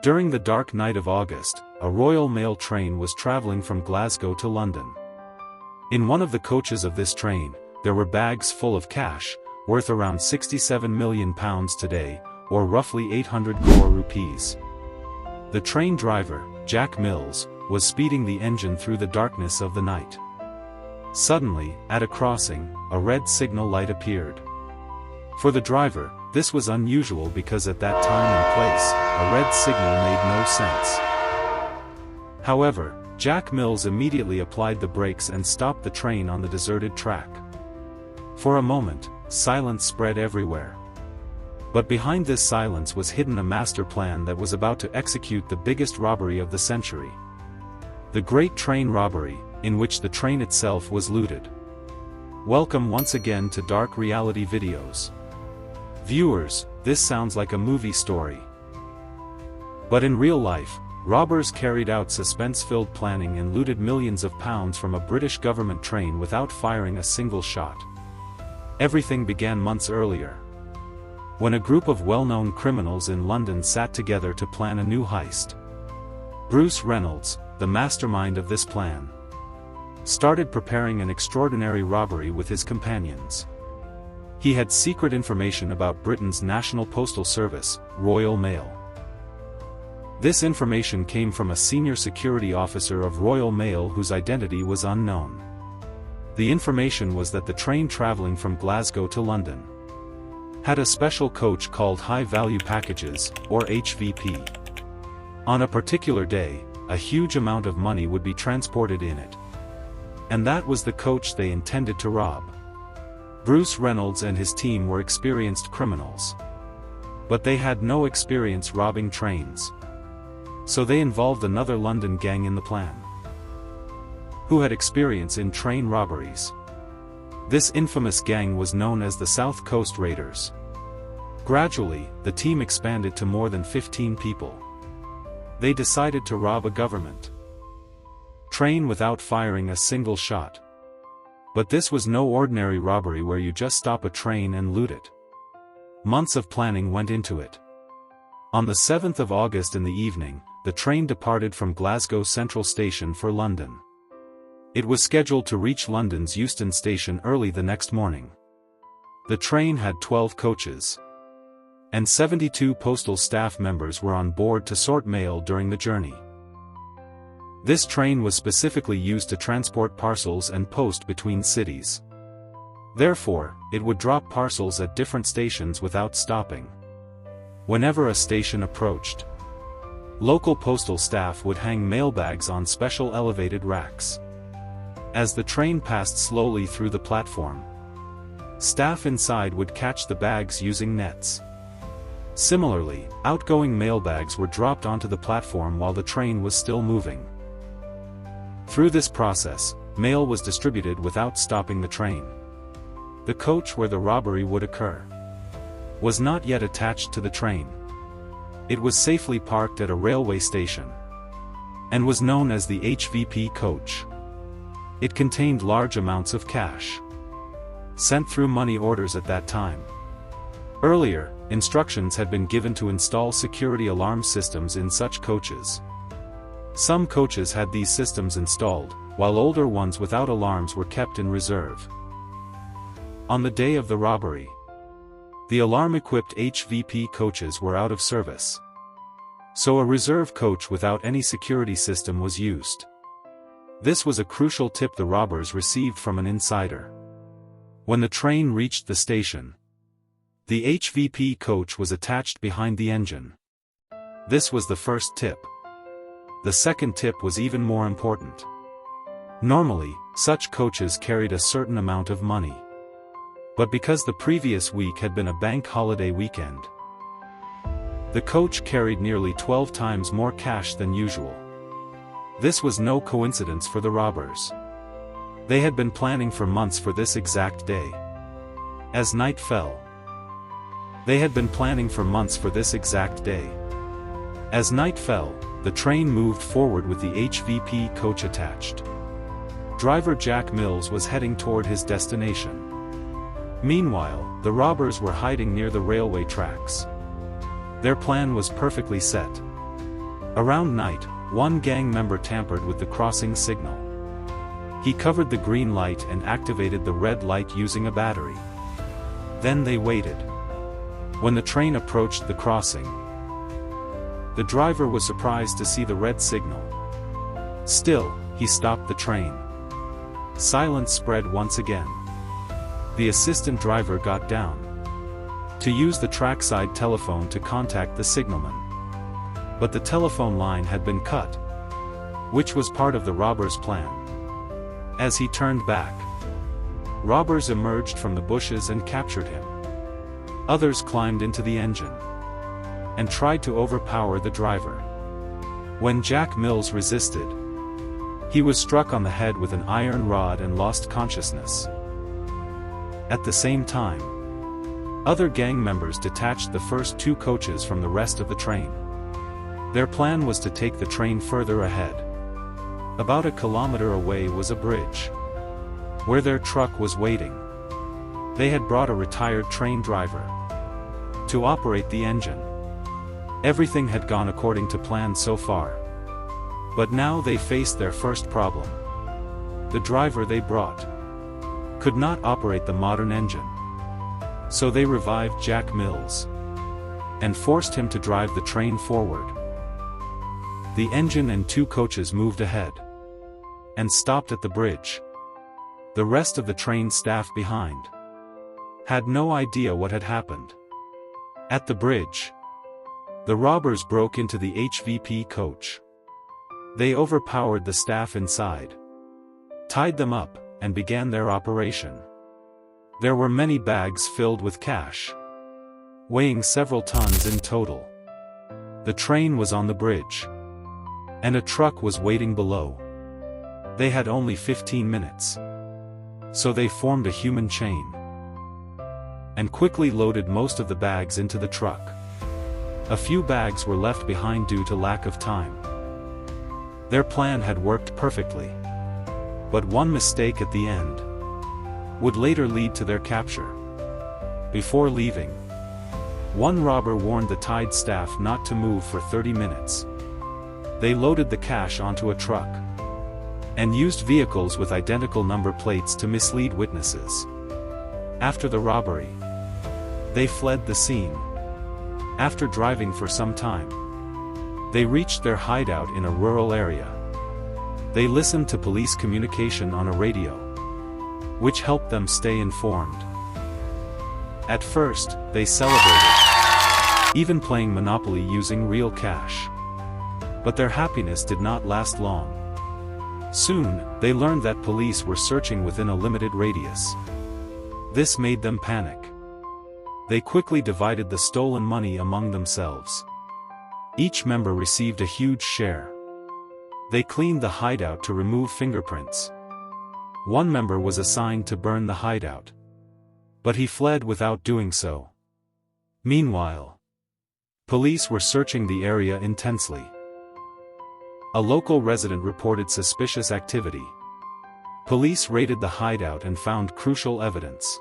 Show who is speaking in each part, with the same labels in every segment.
Speaker 1: During the dark night of August, a Royal Mail train was traveling from Glasgow to London. In one of the coaches of this train, there were bags full of cash, worth around £67 million today, or roughly 800 crore rupees. The train driver, Jack Mills, was speeding the engine through the darkness of the night. Suddenly, at a crossing, a red signal light appeared. For the driver, this was unusual because at that time and place, a red signal made no sense. However, Jack Mills immediately applied the brakes and stopped the train on the deserted track. For a moment, silence spread everywhere. But behind this silence was hidden a master plan that was about to execute the biggest robbery of the century. The Great Train Robbery, in which the train itself was looted. Welcome once again to Dark Reality Videos. Viewers, this sounds like a movie story. But in real life, robbers carried out suspense-filled planning and looted millions of pounds from a British government train without firing a single shot. Everything began months earlier, when a group of well-known criminals in London sat together to plan a new heist. Bruce Reynolds, the mastermind of this plan, started preparing an extraordinary robbery with his companions. He had secret information about Britain's National Postal Service, Royal Mail. This information came from a senior security officer of Royal Mail whose identity was unknown. The information was that the train traveling from Glasgow to London had a special coach called High Value Packages, or HVP. On a particular day, a huge amount of money would be transported in it. And that was the coach they intended to rob. Bruce Reynolds and his team were experienced criminals. But they had no experience robbing trains. So they involved another London gang in the plan, who had experience in train robberies. This infamous gang was known as the South Coast Raiders. Gradually, the team expanded to more than 15 people. They decided to rob a government train without firing a single shot. But this was no ordinary robbery where you just stop a train and loot it. Months of planning went into it. On the 7th of August in the evening, the train departed from Glasgow Central Station for London. It was scheduled to reach London's Euston Station early the next morning. The train had 12 coaches, and 72 postal staff members were on board to sort mail during the journey. This train was specifically used to transport parcels and post between cities. Therefore, it would drop parcels at different stations without stopping. Whenever a station approached, local postal staff would hang mailbags on special elevated racks. As the train passed slowly through the platform, staff inside would catch the bags using nets. Similarly, outgoing mailbags were dropped onto the platform while the train was still moving. Through this process, mail was distributed without stopping the train. The coach where the robbery would occur was not yet attached to the train. It was safely parked at a railway station, and was known as the HVP coach. It contained large amounts of cash, sent through money orders at that time. Earlier, instructions had been given to install security alarm systems in such coaches. Some coaches had these systems installed, while older ones without alarms were kept in reserve. On the day of the robbery, the alarm-equipped HVP coaches were out of service. So a reserve coach without any security system was used. This was a crucial tip the robbers received from an insider. When the train reached the station, the HVP coach was attached behind the engine. This was the first tip. The second tip was even more important. Normally, such coaches carried a certain amount of money. But because the previous week had been a bank holiday weekend, the coach carried nearly 12 times more cash than usual. This was no coincidence for the robbers. They had been planning for months for this exact day. As night fell, they had been planning for months for this exact day. As night fell, the train moved forward with the HVP coach attached. Driver Jack Mills was heading toward his destination. Meanwhile, the robbers were hiding near the railway tracks. Their plan was perfectly set. Around night, one gang member tampered with the crossing signal. He covered the green light and activated the red light using a battery. Then they waited. When the train approached the crossing, the driver was surprised to see the red signal. Still, he stopped the train. Silence spread once again. The assistant driver got down to use the trackside telephone to contact the signalman. But the telephone line had been cut, which was part of the robber's plan. As he turned back, robbers emerged from the bushes and captured him. Others climbed into the engine and tried to overpower the driver. When Jack Mills resisted, he was struck on the head with an iron rod and lost consciousness. At the same time, other gang members detached the first two coaches from the rest of the train. Their plan was to take the train further ahead. About a kilometer away was a bridge, where their truck was waiting. They had brought a retired train driver to operate the engine. Everything had gone according to plan so far. But now they faced their first problem. The driver they brought could not operate the modern engine. So they revived Jack Mills and forced him to drive the train forward. The engine and two coaches moved ahead and stopped at the bridge. The rest of the train staff behind had no idea what had happened. At the bridge, the robbers broke into the HVP coach. They overpowered the staff inside, tied them up, and began their operation. There were many bags filled with cash, weighing several tons in total. The train was on the bridge, and a truck was waiting below. They had only 15 minutes. So they formed a human chain and quickly loaded most of the bags into the truck. A few bags were left behind due to lack of time. Their plan had worked perfectly. But one mistake at the end would later lead to their capture. Before leaving, one robber warned the tied staff not to move for 30 minutes. They loaded the cash onto a truck and used vehicles with identical number plates to mislead witnesses. After the robbery, they fled the scene. After driving for some time, they reached their hideout in a rural area. They listened to police communication on a radio, which helped them stay informed. At first, they celebrated, even playing Monopoly using real cash. But their happiness did not last long. Soon, they learned that police were searching within a limited radius. This made them panic. They quickly divided the stolen money among themselves. Each member received a huge share. They cleaned the hideout to remove fingerprints. One member was assigned to burn the hideout, but he fled without doing so. Meanwhile, police were searching the area intensely. A local resident reported suspicious activity. Police raided the hideout and found crucial evidence.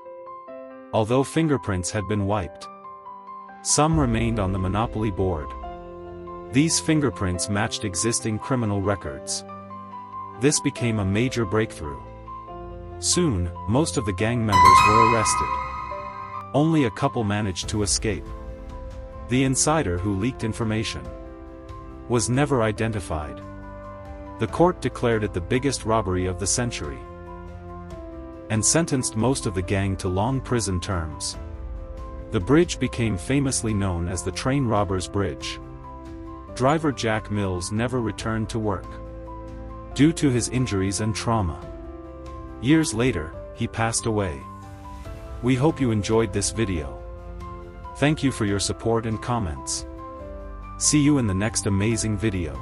Speaker 1: Although fingerprints had been wiped, some remained on the Monopoly board. These fingerprints matched existing criminal records. This became a major breakthrough. Soon, most of the gang members were arrested. Only a couple managed to escape. The insider who leaked information was never identified. The court declared it the biggest robbery of the century and sentenced most of the gang to long prison terms. The bridge became famously known as the Train Robbers Bridge. Driver Jack Mills never returned to work due to his injuries and trauma. Years later, he passed away. We hope you enjoyed this video. Thank you for your support and comments. See you in the next amazing video.